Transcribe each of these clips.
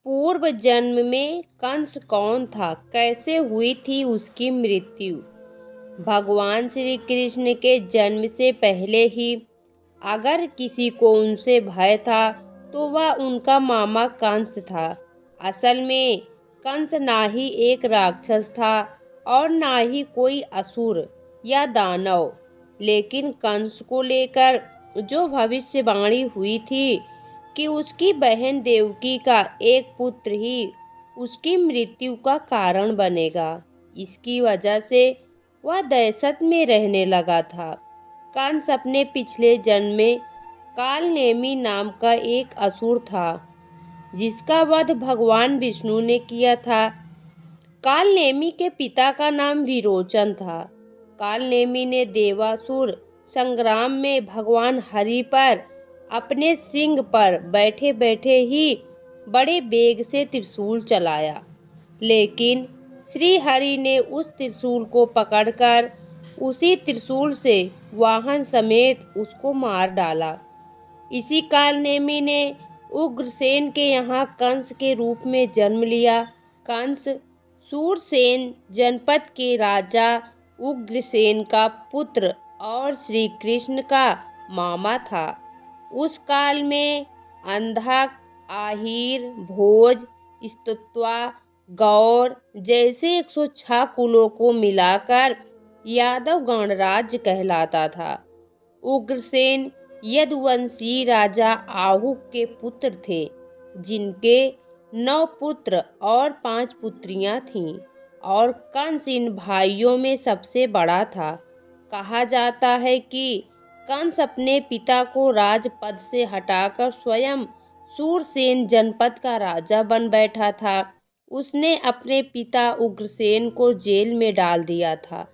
पूर्व जन्म में कंस कौन था, कैसे हुई थी उसकी मृत्यु। भगवान श्री कृष्ण के जन्म से पहले ही अगर किसी को उनसे भय था तो वह उनका मामा कंस था। असल में कंस ना ही एक राक्षस था और ना ही कोई असुर या दानव, लेकिन कंस को लेकर जो भविष्यवाणी हुई थी कि उसकी बहन देवकी का एक पुत्र ही उसकी मृत्यु का कारण बनेगा, इसकी वजह से वह दहशत में रहने लगा था। कंस अपने पिछले जन्म में कालनेमी नाम का एक असुर था, जिसका वध भगवान विष्णु ने किया था। कालनेमी के पिता का नाम विरोचन था। कालनेमी ने देवासुर संग्राम में भगवान हरि पर अपने सिंह पर बैठे बैठे ही बड़े वेग से त्रिशूल चलाया, लेकिन श्री हरि ने उस त्रिशूल को पकड़कर उसी त्रिशूल से वाहन समेत उसको मार डाला। इसी कालनेमी ने उग्रसेन के यहाँ कंस के रूप में जन्म लिया। कंस सूरसेन जनपद के राजा उग्रसेन का पुत्र और श्री कृष्ण का मामा था। उस काल में अंधक, आहिर, भोज, स्तुत्वा, गौर जैसे 106 कुलों को मिलाकर यादव गणराज्य कहलाता था। उग्रसेन यदुवंशी राजा आहुक के पुत्र थे, जिनके 9 पुत्र और 5 पुत्रियां थीं, और कंस इन भाइयों में सबसे बड़ा था। कहा जाता है कि कंस अपने पिता को राजपद से हटाकर स्वयं सूरसेन जनपद का राजा बन बैठा था। उसने अपने पिता उग्रसेन को जेल में डाल दिया था।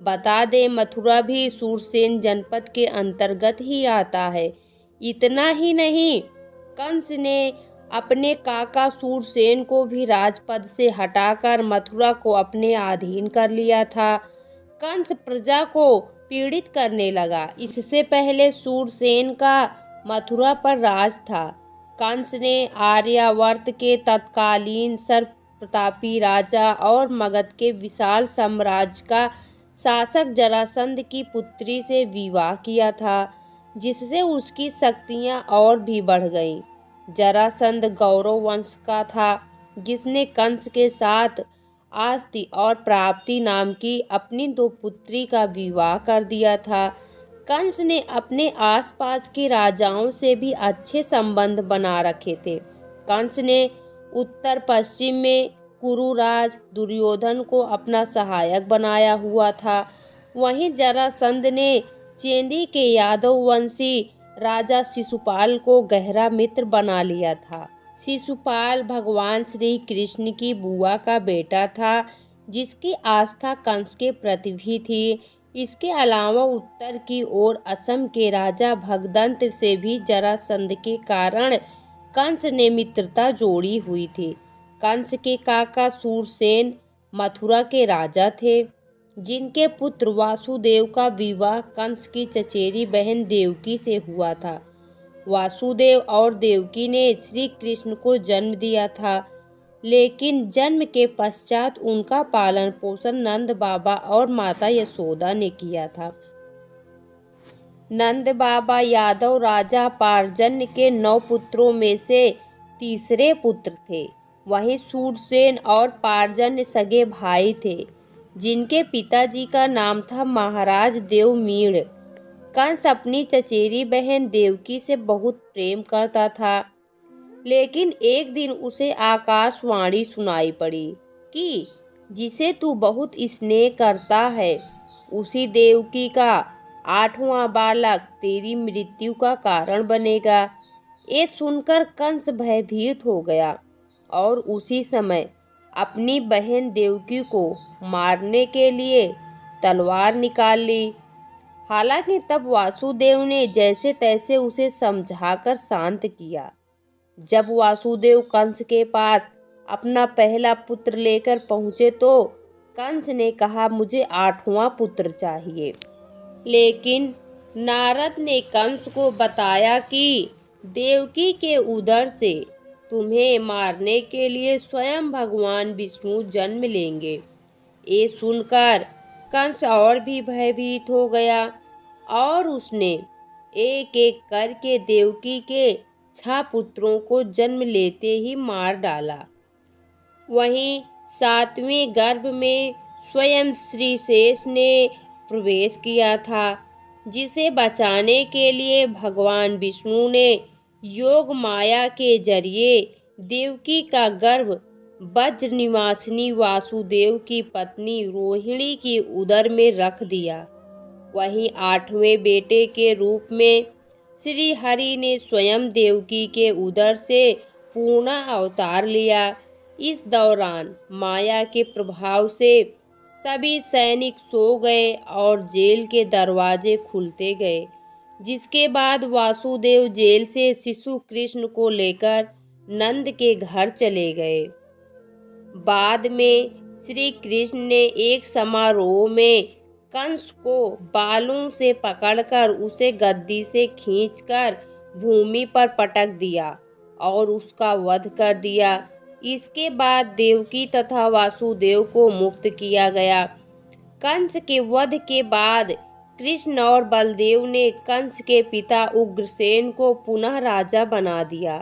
बता दे, मथुरा भी सूरसेन जनपद के अंतर्गत ही आता है। इतना ही नहीं, कंस ने अपने काका सूरसेन को भी राजपद से हटाकर मथुरा को अपने अधीन कर लिया था। कंस प्रजा को पीड़ित करने लगा। इससे पहले सूरसेन का मथुरा पर राज था। कंस ने आर्यावर्त के तत्कालीन सर्वप्रतापी राजा और मगध के विशाल साम्राज्य का शासक जरासंध की पुत्री से विवाह किया था, जिससे उसकी शक्तियां और भी बढ़ गईं। जरासंध गौरव वंश का था, जिसने कंस के साथ आस्ति और प्राप्ति नाम की अपनी 2 पुत्री का विवाह कर दिया था। कंस ने अपने आसपास के राजाओं से भी अच्छे संबंध बना रखे थे। कंस ने उत्तर पश्चिम में कुरुराज दुर्योधन को अपना सहायक बनाया हुआ था। वहीं जरासंध ने चेदी के यादव वंशी राजा शिशुपाल को गहरा मित्र बना लिया था। शिशुपाल भगवान श्री कृष्ण की बुआ का बेटा था, जिसकी आस्था कंस के प्रति भी थी। इसके अलावा उत्तर की ओर असम के राजा भगदंत से भी जरासंध के कारण कंस ने मित्रता जोड़ी हुई थी। कंस के काका सूरसेन मथुरा के राजा थे, जिनके पुत्र वासुदेव का विवाह कंस की चचेरी बहन देवकी से हुआ था। वासुदेव और देवकी ने श्री कृष्ण को जन्म दिया था, लेकिन जन्म के पश्चात उनका पालन पोषण नंद बाबा और माता यशोदा ने किया था। नंद बाबा यादव राजा पार्जन्य के 9 पुत्रों में से तीसरे पुत्र थे। वहीं सूरसेन और पार्जन्य सगे भाई थे, जिनके पिताजी का नाम था महाराज देवमीढ़। कंस अपनी चचेरी बहन देवकी से बहुत प्रेम करता था, लेकिन एक दिन उसे आकाशवाणी सुनाई पड़ी कि जिसे तू बहुत स्नेह करता है, उसी देवकी का 8वां बालक तेरी मृत्यु का कारण बनेगा। ये सुनकर कंस भयभीत हो गया और उसी समय अपनी बहन देवकी को मारने के लिए तलवार निकाल ली। हालांकि तब वासुदेव ने जैसे तैसे उसे समझाकर शांत किया। जब वासुदेव कंस के पास अपना पहला पुत्र लेकर पहुंचे तो कंस ने कहा, मुझे 8वां पुत्र चाहिए। लेकिन नारद ने कंस को बताया कि देवकी के उदर से तुम्हें मारने के लिए स्वयं भगवान विष्णु जन्म लेंगे। ये सुनकर कंस और भी भयभीत हो गया और उसने एक एक करके देवकी के 6 पुत्रों को जन्म लेते ही मार डाला। वहीं 7वें गर्भ में स्वयं श्री शेष ने प्रवेश किया था, जिसे बचाने के लिए भगवान विष्णु ने योग माया के जरिए देवकी का गर्भ वज्र निवासिनी वासुदेव की पत्नी रोहिणी की उदर में रख दिया। वहीं 8वें बेटे के रूप में श्री हरि ने स्वयं देवकी के उदर से पूर्ण अवतार लिया। इस दौरान माया के प्रभाव से सभी सैनिक सो गए और जेल के दरवाजे खुलते गए, जिसके बाद वासुदेव जेल से शिशु कृष्ण को लेकर नंद के घर चले गए। बाद में श्री कृष्ण ने एक समारोह में कंस को बालों से पकड़कर उसे गद्दी से खींचकर भूमि पर पटक दिया और उसका वध कर दिया। इसके बाद देवकी तथा वासुदेव को मुक्त किया गया। कंस के वध के बाद कृष्ण और बलदेव ने कंस के पिता उग्रसेन को पुनः राजा बना दिया।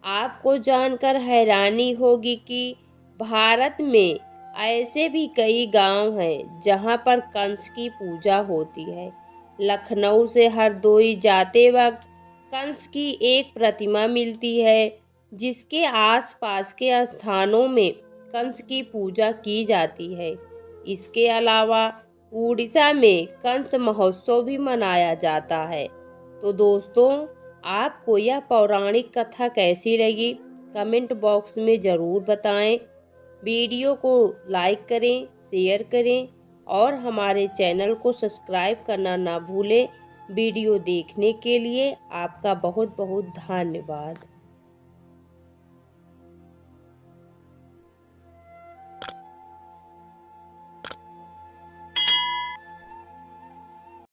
आपको जानकर हैरानी होगी कि भारत में ऐसे भी कई गांव हैं जहां पर कंस की पूजा होती है। लखनऊ से हरदोई जाते वक्त कंस की एक प्रतिमा मिलती है, जिसके आसपास के स्थानों में कंस की पूजा की जाती है। इसके अलावा उड़ीसा में कंस महोत्सव भी मनाया जाता है। तो दोस्तों, आपको यह पौराणिक कथा कैसी लगी कमेंट बॉक्स में ज़रूर बताएं। वीडियो को लाइक करें, शेयर करें और हमारे चैनल को सब्सक्राइब करना ना भूलें। वीडियो देखने के लिए आपका बहुत बहुत धन्यवाद।